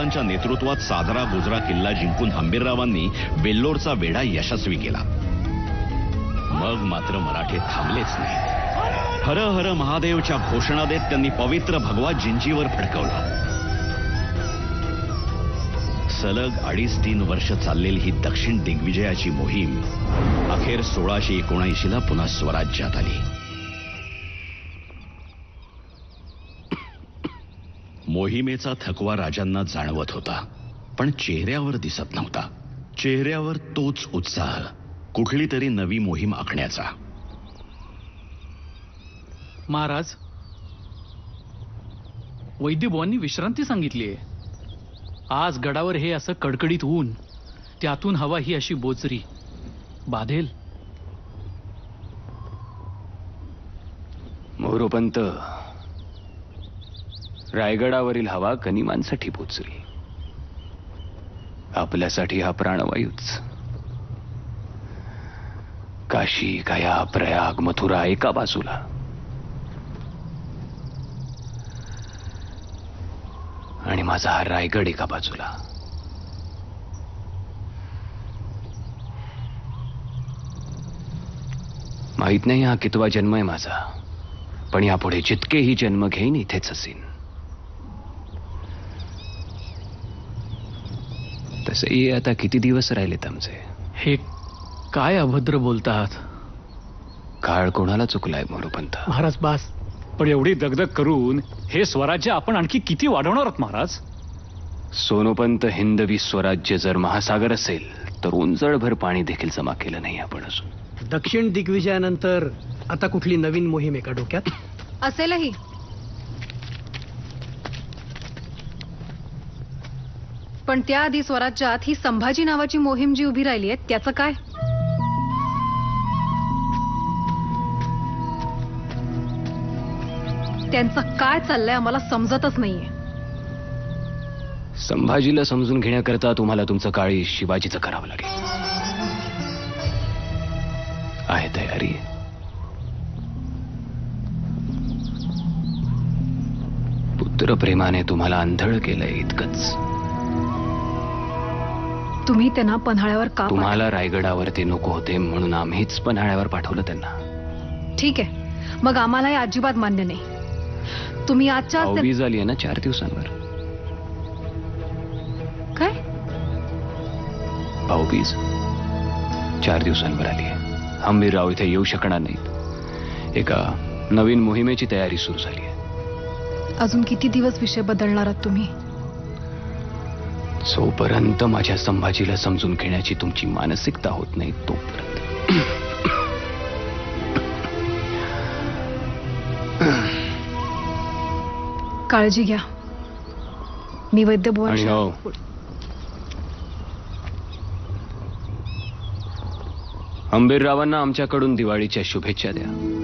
महाराजांच्या नेतृत्वात साजरा गुजरा किल्ला जिंकून हंबीररावांनी वेल्लोरचा वेढा यशस्वी केला. मग मात्र मराठे थांबलेच नाही. हर हर महादेवच्या घोषणा देत त्यांनी पवित्र भगवा जिंजीवर फडकवला. सलग 2.5-3 वर्ष चाललेली ही दक्षिण दिग्विजयाची मोहीम अखेर 1679 पुन्हा स्वराज्यात आली. मोहिमेचा थकवा राजांना जाणवत होता, पण चेहऱ्यावर दिसत नव्हता. चेहऱ्यावर तोच उत्साह, कुठली तरी नवी मोहीम आखण्याचा. महाराज, वैद्यबुवांनी विश्रांती सांगितलीये. आज गडावर हे असं कडकडीत ऊन, त्यातून हवा ही अशी बोचरी बाधेल. मोरोपंत, रायगडावरील हवा गनिमांसाठी बोचरी, आपल्यासाठी हा प्राणवायूच. काशी, गया, प्रयाग, मथुरा एका बाजूला, आणि माझा हा रायगड एका बाजूला. माहित नाही हा कितवा जन्म आहे माझा, पण यापुढे जितकेही जन्म घेईन इथेच असेन. तसेही आता किती दिवस राहिलेत आमचे. हे काय अभद्र बोलतात. काळ कोणाला चुकलाय मोरोपंत? महाराज बास, पण एवढी दगदग करून हे स्वराज्य आपण आणखी किती वाढवणार आहोत महाराज? सोनोपंत, हिंदवी स्वराज्य जर महासागर असेल तर उंजळभर पाणी देखील जमा केलं नाही आपण अजून. दक्षिण दिग्विजयानंतर आता कुठली नवीन मोहीम एका डोक्यात असेलही. पण त्याआधी स्वराज्यात ही संभाजी नावाची मोहीम जी उभी राहिली आहे त्याचं काय? त्यांचं काय चाललंय आम्हाला समजतच नाहीये. संभाजीला समजून घेण्याकरता तुम्हाला तुमचं काळी शिवाजीचं करावं लागेल. आहे तयारी? पुत्र प्रेमाने तुम्हाला आंधळ केलंय इतकंच. तुम्ही त्यांना पन्हाळ्यावर का तुम्हाला रायगडावर ते नको होते म्हणून आम्हीच पन्हाळ्यावर पाठवलं त्यांना. ठीक आहे, मग आम्हाला हे अजिबात मान्य नाही. तुम्ही आजच्या भाऊबीज आली आहे ना 4 दिवसांवर. काय? भाऊबीज 4 दिवसांवर आली आहे. हंबीरराव इथे येऊ शकणार नाहीत. एका नवीन मोहिमेची तयारी सुरू झाली आहे. अजून किती दिवस विषय बदलणार आहात तुम्ही? जोपर्यंत माझ्या संभाजीला समजून घेण्याची तुमची मानसिकता होत नाही तोपर्यंत. काळजी घ्या. मी आणि वैद्यबुवांशी हो, हंबीररावांना आमच्याकडून दिवाळीच्या शुभेच्छा द्या.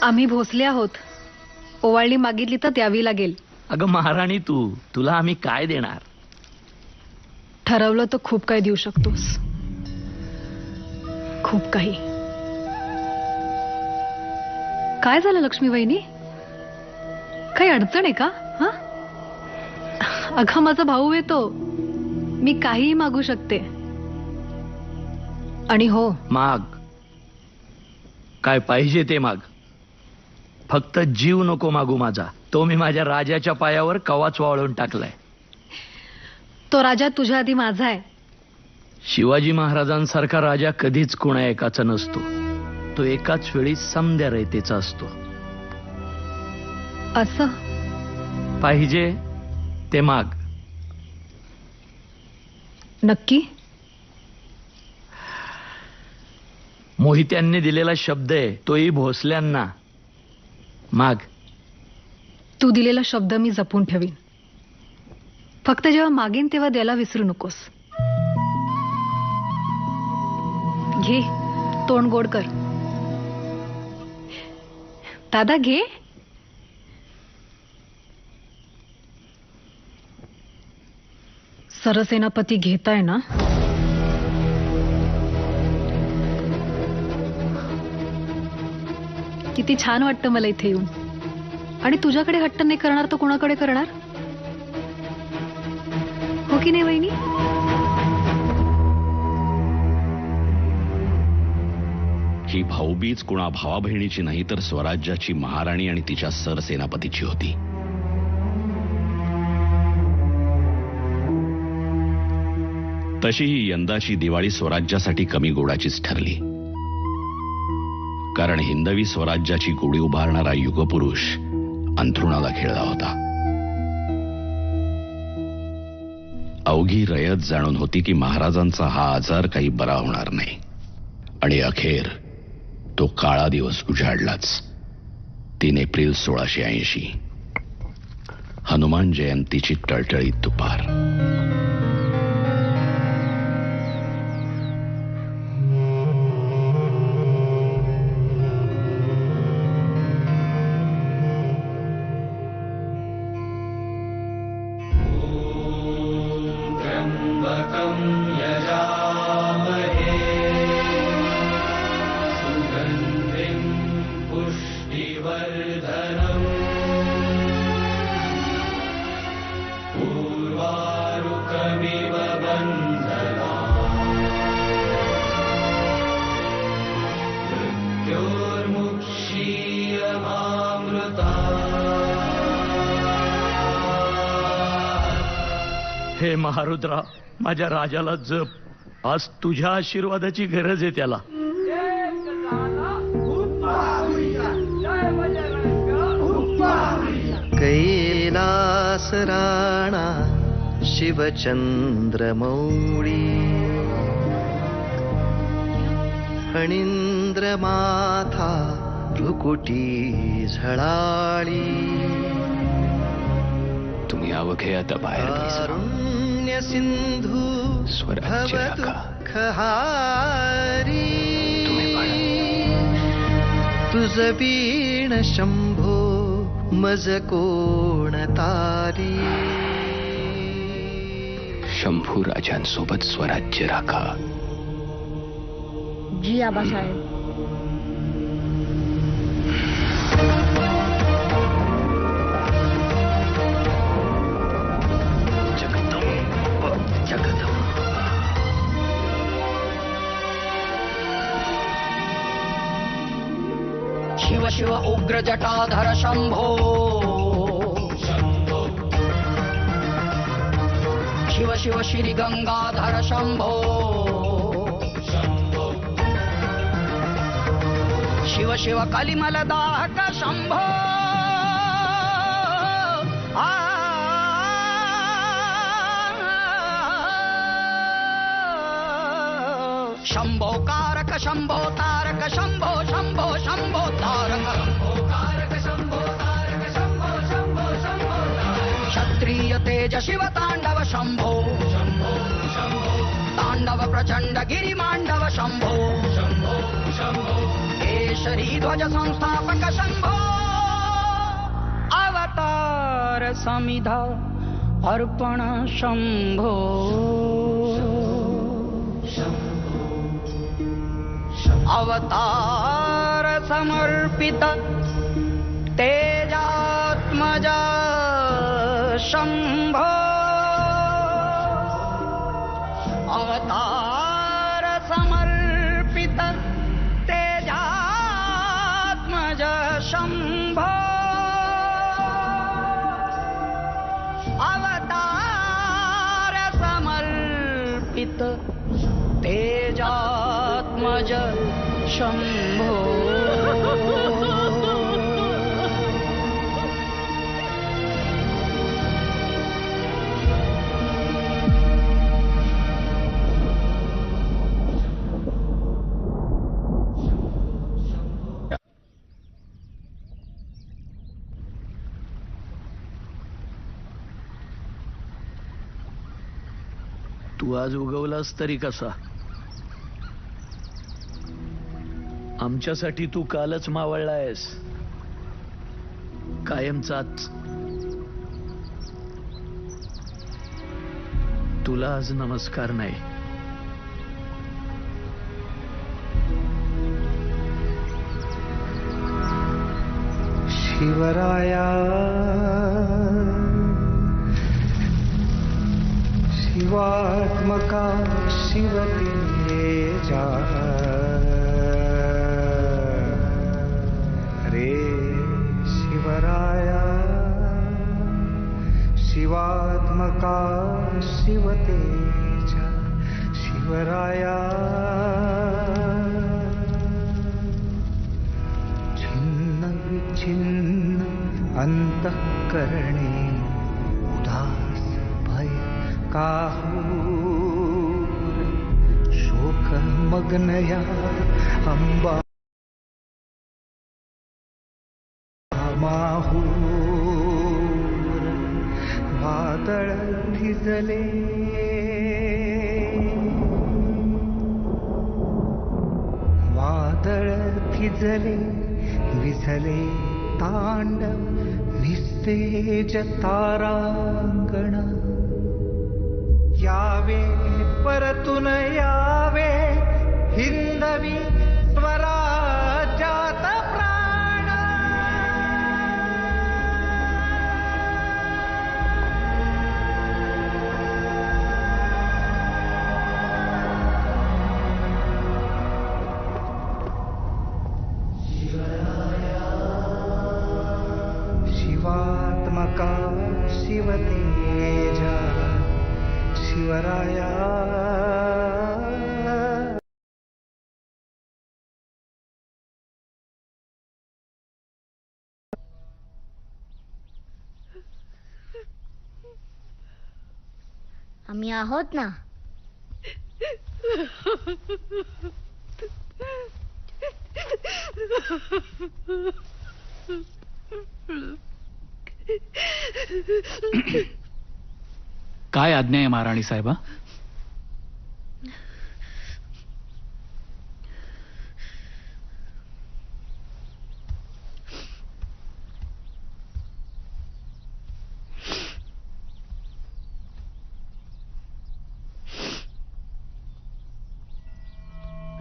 आम्ही भोसले आहोत. ओवाळणी मागितली तर द्यावी लागेल. अगं महाराणी, तुला आम्ही काय देणार? ठरवलं तर खूप काही देऊ शकतोस. खूप काही. काय झालं लक्ष्मी वहिनी? काही अडचण आहे का? हा, अगं माझा भाऊ येतो. मी काहीही मागू शकते. आणि हो, माग. काय पाहिजे ते माग. फक्त जीव नको मागू माझा. तो मी माझ्या राजाच्या पायावर कवाच वाळून टाकलाय. तो राजा तुझ्या आधी माझा आहे. शिवाजी महाराजांसारखा राजा कधीच कुणा एकाचा नसतो. तो एकाच वेळी समद्या रयतेचा असतो. असं पाहिजे ते माग. नक्की? मोहित्यांनी दिलेला शब्द आहे, तोही भोसल्यांना. माग. तू दिलेला शब्द मी जपून ठेवीन. फक्त जेव्हा मागेन तेव्हा द्यायला विसरू नकोस. घे, तोंड गोड कर. दादा घे. सरसेनापती घेताय ना? किती छान वाटतं मला इथे येऊन. आणि तुझ्याकडे हट्ट नाही करणार तर कोणाकडे करणार? हो की नाही वहिनी? ही भाऊबीज कुणा भावा बहिणीची नाही तर स्वराज्याची महाराणी आणि तिच्या सरसेनापतीची होती. तशीही यंदाची दिवाळी स्वराज्यासाठी कमी गोडाचीच ठरली. कारण हिंदवी स्वराज्याची गोडी उभारणारा युगपुरुष अंथरुणाला खिळला होता. अवघी रयत जाणून होती की महाराजांचा हा आजार काही बरा होणार नाही. आणि अखेर तो काळा दिवस उजाडलाच. 3 एप्रिल 1680, हनुमान जयंतीची टळटळीत दुपार. हे महारुद्रा, माझ्या राजाला जप. आज तुझ्या आशीर्वादाची गरज आहे त्याला. कैलास राणा शिवचंद्रमौळी, फणींद्र माथा भ्रुकुटी झळाळी. तुम्ही अवघे आता बाहेर बैसा. कारुण्य सिंधू स्वराज्य राखा. भवदुःखहारी, तुम्ही पाळा. तुझ बीण शंभो मज कोण तारी. शंभू राजांसोबत स्वराज्य राखा. जी आबासाहेब. शिव शिव उग्र जटाधर शंभो, शिव शिव श्री गंगाधर शंभो, शिव शिव कलिमल दाहक शंभो. शंभो कारक शंभो तारक शंभो शंभो शंभो तारक. क्षत्रिय तेज शिव तांडव शंभो, तांडव प्रचंड गिरिमांडव शंभो, केशरी ध्वज संस्थापक शंभो. अवतार समिधा अर्पण शंभो. अवतार समर्पित तेजात्मज शंभो. अवतार समर्पित तेजात्मज शंभो. अवतार समर्पित तेजात्मज शंभो. तू आज उगवलास तरी कसा? आमच्यासाठी तू कालच मावळलायस, कायमचाच. तुला आज नमस्कार नाही. शिवराया शिवात्मका शिवतेजा रे शिवराया शिवात्मका शिवतेजा शिवराया छिन्न विच्छिन्न अंतःकरणे उदास भय काहूर शोक मग्नया अंबा माहूर वादळ भिजले वादळ भिजले विझले तांडव निस्तेज तारांगण यावे परतून यावे हिंदवी स्वराज्यात प्राण शिवात्मका शिवतेजा शिवराया आम्ही आहोत ना. काय आज्ञा आहे महाराणी साहेबा?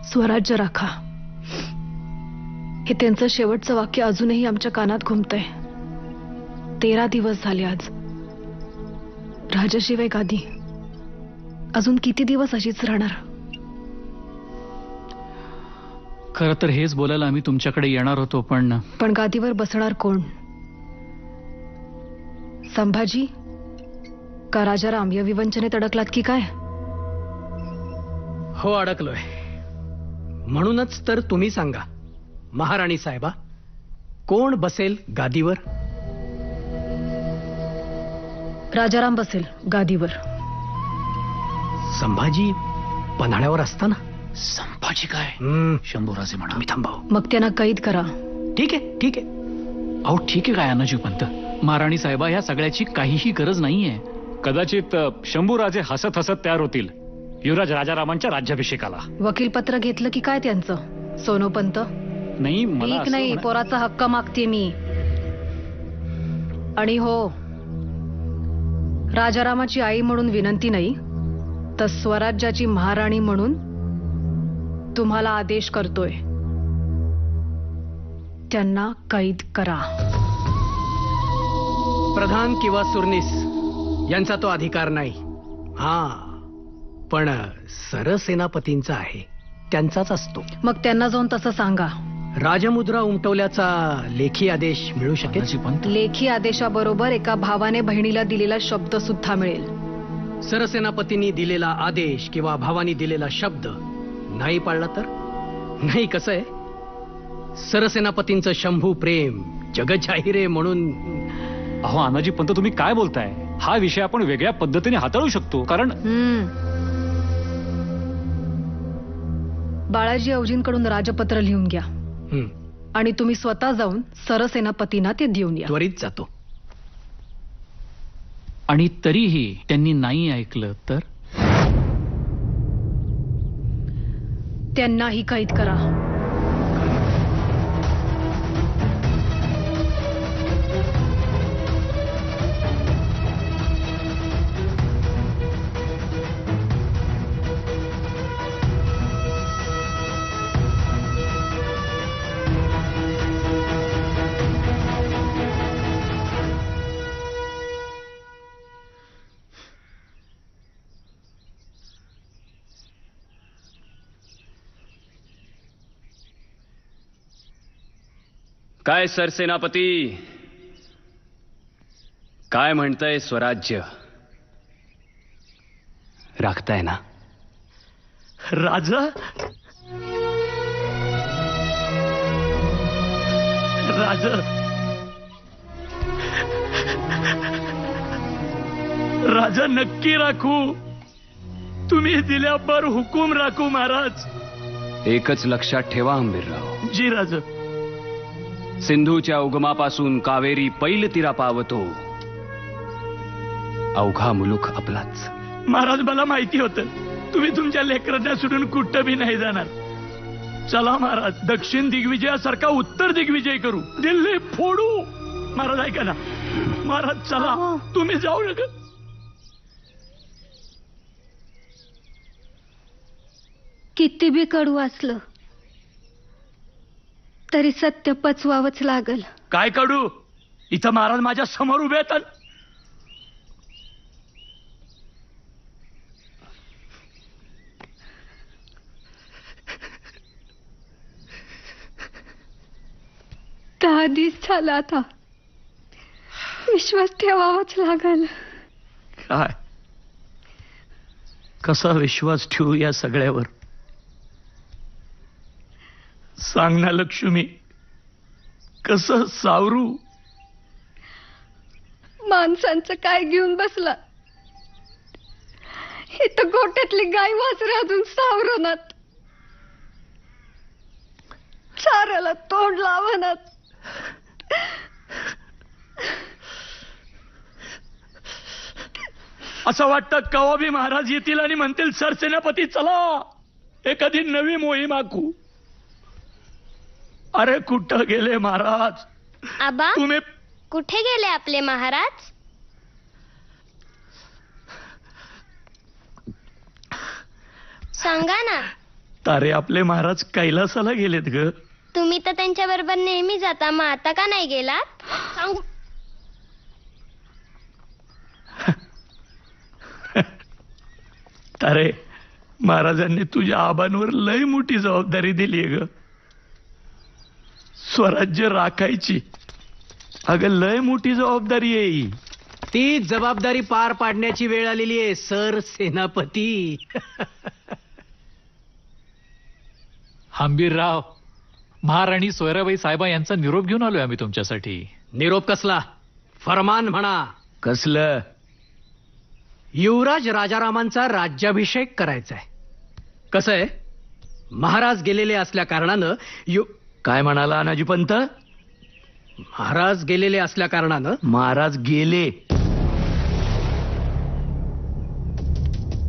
स्वराज्य राखा, हे त्यांचं शेवटचं वाक्य अजूनही आमच्या कानात घुमतंय. 13 दिवस झाले आज. राजाशिवाय गादी अजून किती दिवस अशीच राहणार? खरं तर हेच बोलायला आम्ही तुमच्याकडे येणार होतो, पण गादीवर बसणार कोण? संभाजी का राजाराम या विवंचनेत अडकलात की काय? हो, अडकलोय. म्हणूनच तर तुम्ही सांगा महाराणी साहेबा, कोण बसेल गादीवर? राजाराम बसेल गादीवर. संभाजी पन्हाळ्यावर असताना? संभाजी काय? शंभूराजे म्हणा. मी थांबाव. मग त्यांना कैद करा. ठीक आहे, ठीक आहे. अहो ठीक आहे काय अनाजी पंत, महाराणी साहेबा ह्या सगळ्याची काहीही गरज नाहीये. कदाचित शंभूराजे हसत हसत तयार होतील युवराज राजारामांच्या राज्याभिषेकाला. वकीलपत्र घेतलं की काय त्यांचं? सोनोपंत नाही, मला ठीक असं नाही, म्हणा- पोराचा हक्क मागते मी. आणि हो, राजारामाची आई म्हणून विनंती नाही, तर स्वराज्याची महाराणी म्हणून तुम्हाला आदेश करतोय, त्यांना कैद करा. प्रधान किंवा सुरनीस यांचा तो अधिकार नाही. हा, पण सरसेनापतींचा आहे, त्यांचाच असतो. मग त्यांना जाऊन तसं सांगा. राजमुद्रा उमटवल्याचा लेखी आदेश मिळू शकेल? अनाजी पंत, लेखी आदेशाबरोबर एका भावाने बहिणीला दिलेला शब्द सुद्धा मिळेल. सरसेनापतींनी दिलेला आदेश किंवा भावानी दिलेला शब्द नाही पाळला तर? नाही, कसं आहे, सरसेनापतींचं शंभू प्रेम जगजाहीर आहे म्हणून. अहो अनाजी पंत तुम्ही काय बोलताय? हा विषय आपण वेगळ्या पद्धतीने हाताळू शकतो. कारण बाळाजी अवजींकडून राजपत्र लिहून घ्या आणि तुम्ही स्वतः जाऊन सरसेनापतींना ते देऊन या. त्वरित जातो. आणि तरीही त्यांनी नाही ऐकलं तर? त्यांनाही कैद करा. काय सरसेनापती, काय म्हणतंय स्वराज्य? राखताय ना? राजा, राजा, राजा नक्की राखू. तुम्ही दिल्यावर हुकूम राखू महाराज. एकच लक्षात ठेवा हंबीरराव, जी राजा. सिंधूच्या उगमापासून कावेरी पैल तिरा पावतो, अवघा मुलूक आपलाच. महाराज, मला माहिती होतं तुम्ही तुमच्या लेकरांना सोडून कुठं बी नाही जाणार. चला महाराज, दक्षिण दिग्विजयासारखा उत्तर दिग्विजय करू, दिल्ली फोडू. महाराज ऐका ना, महाराज चला, तुम्ही जाऊ नका. किती बी कडू असलं तरी सत्य पचवावंच लागल. काय काढू? इथं महाराज माझ्या समोर उभे आहेत. दहा दिवस झाला, आता विश्वास ठेवावाच लागल. काय, कसा विश्वास ठेवू या सगळ्यावर? सांग ना लक्ष्मी, कसं सावरू? माणसांचं काय घेऊन बसला? इथं गोट्यातली गाय वासरे अजून सावरणात, चाराला तोंड लावणात. असं वाटतं कवा बी महाराज येतील आणि म्हणतील, सरसेनापती चला एखादी नवी मोहीम आखू. अरे कुठं गेले महाराज? आबा, तुम्ही कुठे गेले आपले महाराज? सांगा ना. तारे आपले महाराज कैलासाला गेलेत ग. तुम्ही तर त्यांच्या बरोबर नेहमी जाता, मग आता का नाही गेलात? सांगू. तारे, महाराजांनी तुझ्या आबांवर लय मोठी जबाबदारी दिली ग. स्वराज्य राखायची. अगं लय मोठी जबाबदारी आहे. ती जबाबदारी पार पाडण्याची वेळ आलेली आहे सर सेनापती. हंबीरराव, महाराणी सोयराबाई साहेबा यांचा निरोप घेऊन आलोय आम्ही तुमच्यासाठी. निरोप कसला? फरमान म्हणा. कसलं? युवराज राजारामांचा राज्याभिषेक करायचा आहे. कसं आहे, महाराज गेलेले असल्या कारणानं काय म्हणाला अनाजी पंत? महाराज गेलेले असल्या कारणानं महाराज गेले.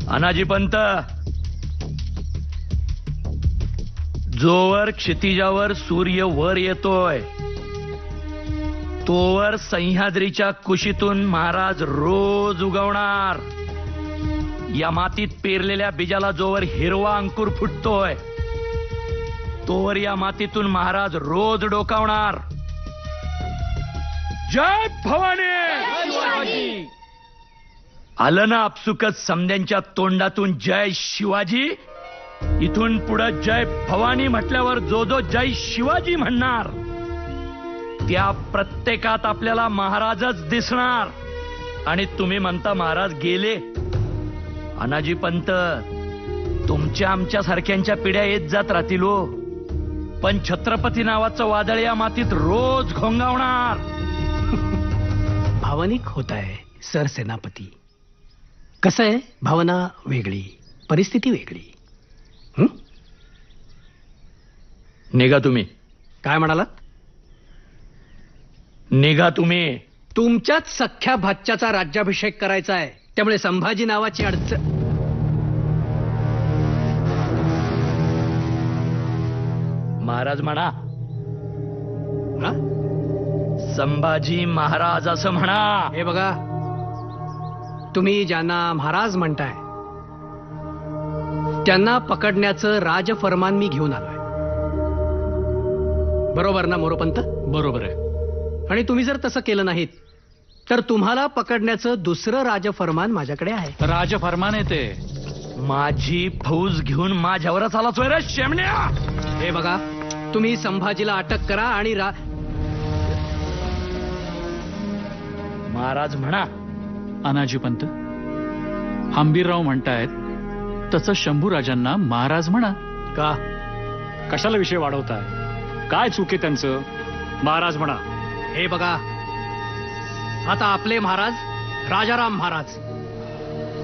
अनाजी पंत, जोवर क्षितिजावर सूर्य वर येतोय तोवर सह्याद्रीच्या कुशीतून महाराज रोज उगवणार. या मातीत पेरलेल्या बीजाला जोवर हिरवा अंकुर फुटतोय तोवर या मातीतून महाराज रोज डोकावणार. जय भवानी. आलं ना आपसुकच समद्यांच्या तोंडातून जय शिवाजी. इथून पुढे जय भवानी म्हटल्यावर जो जो जय शिवाजी म्हणणार त्या प्रत्येकात आपल्याला महाराजच दिसणार. आणि तुम्ही म्हणता महाराज गेले. अनाजी पंत, तुमच्या आमच्या सारख्यांच्या पिढ्या येत जात राहतील हो, पण छत्रपती नावाचं वादळ या मातीत रोज घोंगावणार. भावनिक होत आहे सर सेनापती. कसं आहे, भावना वेगळी, परिस्थिती वेगळी. निघा तुम्ही. काय म्हणाला? निघा तुम्ही. तुमच्याच सख्या भाच्याचा राज्याभिषेक करायचा आहे, त्यामुळे संभाजी नावाची अडचण. महाराज म्हणा. संभाजी महाराज असं म्हणा. हे बघा, तुम्ही ज्यांना महाराज म्हणताय त्यांना पकडण्याचं राजफरमान मी घेऊन आलोय. बरोबर ना मोरोपंत? बरोबर आहे. आणि तुम्ही जर तसं केलं नाहीत तर तुम्हाला पकडण्याचं दुसरं राजफरमान माझ्याकडे आहे. राजफरमान आहे ते. माझी फौज घेऊन माझ्यावरच आला सोयरा शेमण्या. हे बघा, तुम्ही संभाजीला अटक करा आणि महाराज म्हणा. अनाजी पंत, हंबीरराव म्हणतायत तसं शंभूराजांना महाराज म्हणा. का? कशाला विषय वाढवताय? काय चूक आहे त्यांचं? महाराज म्हणा. हे बघा, आता आपले महाराज राजाराम महाराज,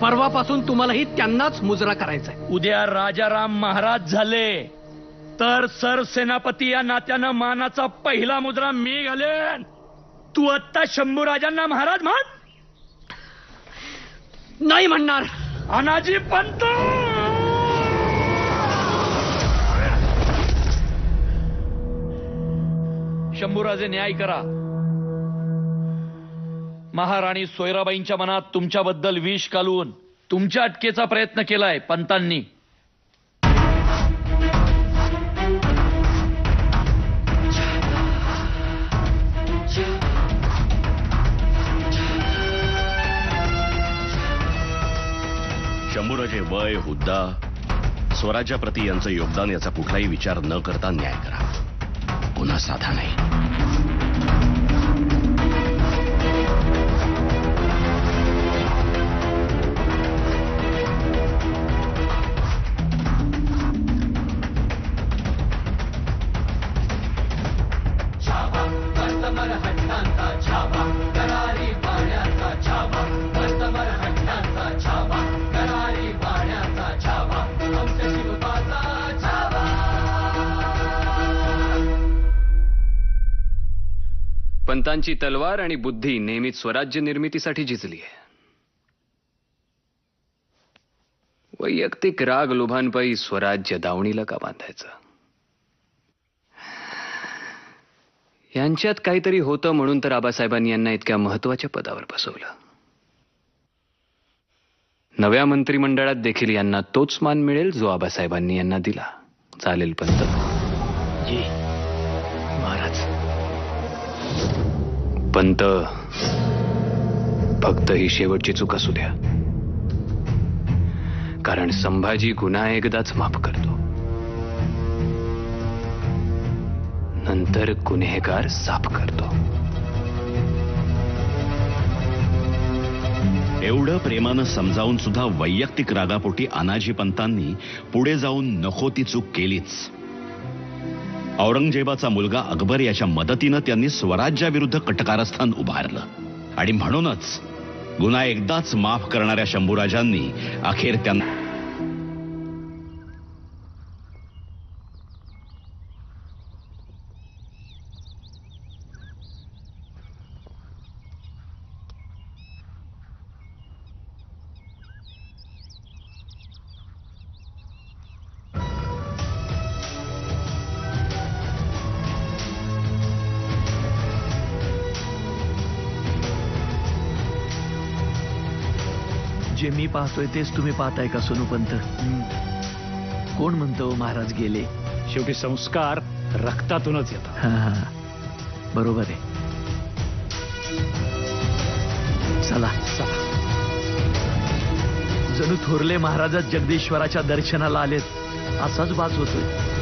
परवापासून तुम्हालाही त्यांनाच मुजरा करायचा आहे. उद्या राजाराम महाराज झाले तर सरसेनापती या नात्यानं मानाचा पहिला मुद्रा मी घालेन. तू आत्ता शंभूराजांना महाराज म्हण. नाही म्हणणार. अनाजी पंत, शंभूराजे न्याय करा. महाराणी सोयराबाईंच्या मनात तुमच्याबद्दल विष घालून तुमच्या अटकेचा प्रयत्न केलाय पंतांनी. शंभूराजे वय, हुद्दा, स्वराज्याप्रती यांचं योगदान याचा कुठलाही विचार न करता न्याय करा. गुन्हा साधा नाही. पंतांची तलवार आणि बुद्धी नेहमीच स्वराज्य निर्मितीसाठी झिजली आहे. वैयक्तिक राग लोभांपायी स्वराज्य दावणीला का बांधायचं? यांच्यात काहीतरी होतं म्हणून तर आबासाहेबांनी यांना इतक्या महत्वाच्या पदावर बसवलं. नव्या मंत्रिमंडळात देखील यांना तोच मान मिळेल जो आबासाहेबांनी यांना दिला. चालेल पंत? जी महाराज. पंत, फक्त ही शेवटची चूक असू द्या, कारण संभाजी गुन्हा एकदाच माफ करतो, नंतर गुन्हेगार साफ करतो. एवढं प्रेमानं समजावून सुद्धा वैयक्तिक रागापोटी अनाजी पंतांनी पुढे जाऊन नको ती चूक केलीच. औरंगजेबाचा मुलगा अकबर याच्या मदतीनं त्यांनी स्वराज्याविरुद्ध कटकारस्थान उभारलं आणि म्हणूनच गुन्हा एकदाच माफ करणाऱ्या शंभूराजांनी अखेर त्यांना जे मी पाहतोय तेच तुम्ही पाहताय का सोनूपंत? कोण म्हणतो महाराज गेले? शेवटी संस्कार रक्तातूनच येतात. हा, बरोबर आहे. चला चला. जणू थोरले महाराजच जगदीश्वराच्या दर्शनाला आलेत असाच भास होतोय.